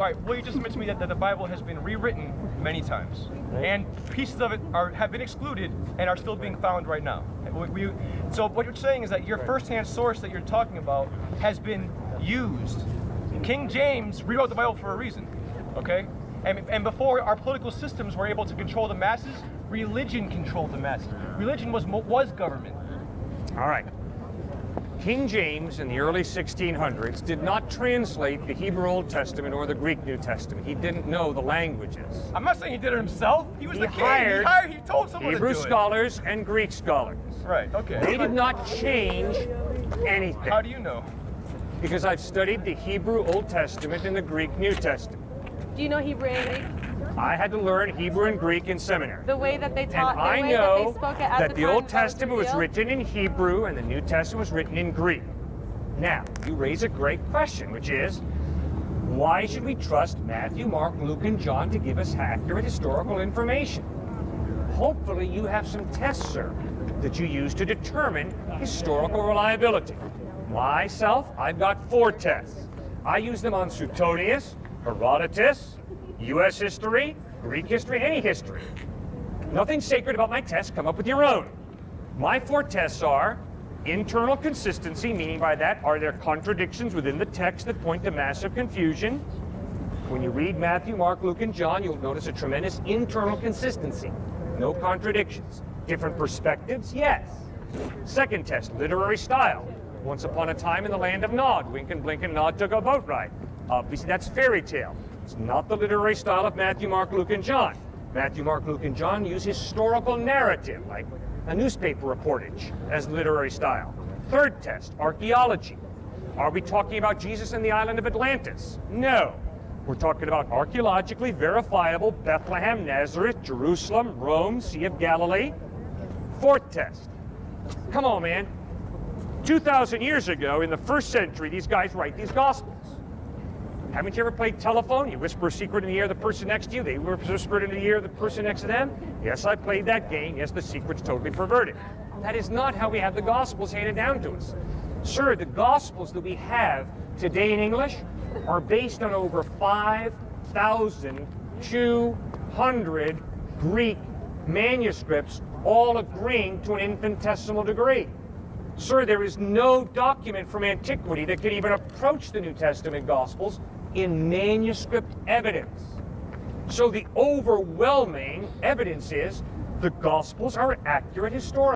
right, well, you just mentioned to me that the Bible has been rewritten many times, and pieces of it have been excluded and are still being found right now. So what you're saying is that your first-hand source that you're talking about has been used. King James rewrote the Bible for a reason, okay? And before our political systems were able to control the masses, religion controlled the masses. Religion was government. All right. King James in the early 1600s did not translate the Hebrew Old Testament or the Greek New Testament. He didn't know the languages. I'm not saying he did it himself. He was the king. He told someone Hebrew to do it. scholars and Greek scholars. Right, okay. They did not change anything. How do you know? Because I've studied the Hebrew Old Testament and the Greek New Testament. Do you know Hebrew and Greek? I had to learn Hebrew and Greek in seminary. The way that they taught, and I way know that they spoke it at that the time Old was Testament was revealed. written in Hebrew and the New Testament was written in Greek. Now, you raise a great question, which is, why should we trust Matthew, Mark, Luke, and John to give us accurate historical information? Hopefully you have some tests, sir, that you use to determine historical reliability. Myself, I've got 4 tests. I use them on Suetonius, Herodotus, U.S. history, Greek history, any history. Nothing sacred about my tests. Come up with your own. My 4 tests are internal consistency, meaning by that, are there contradictions within the text that point to massive confusion? When you read Matthew, Mark, Luke, and John, you'll notice a tremendous internal consistency. No contradictions. Different perspectives? Yes. Second test, literary style. Once upon a time in the land of Nod, Wink and Blink and Nod took a boat ride. Obviously, that's fairy tale. It's not the literary style of Matthew, Mark, Luke, and John. Matthew, Mark, Luke, and John use historical narrative, like a newspaper reportage, as literary style. Third test, archaeology. Are we talking about Jesus and the island of Atlantis? No. We're talking about archaeologically verifiable Bethlehem, Nazareth, Jerusalem, Rome, Sea of Galilee. Fourth test. Come on, man. 2,000 years ago, in the 1st century, these guys write these Gospels. Haven't you ever played telephone? You whisper a secret in the ear of the person next to you, they whisper it in the ear of the person next to them? Yes, I played that game. Yes, the secret's totally perverted. That is not how we have the Gospels handed down to us. Sir, the Gospels that we have today in English are based on over 5,200 Greek manuscripts, all agreeing to an infinitesimal degree. Sir, there is no document from antiquity that can even approach the New Testament Gospels in manuscript evidence. So the overwhelming evidence is the Gospels are accurate historically.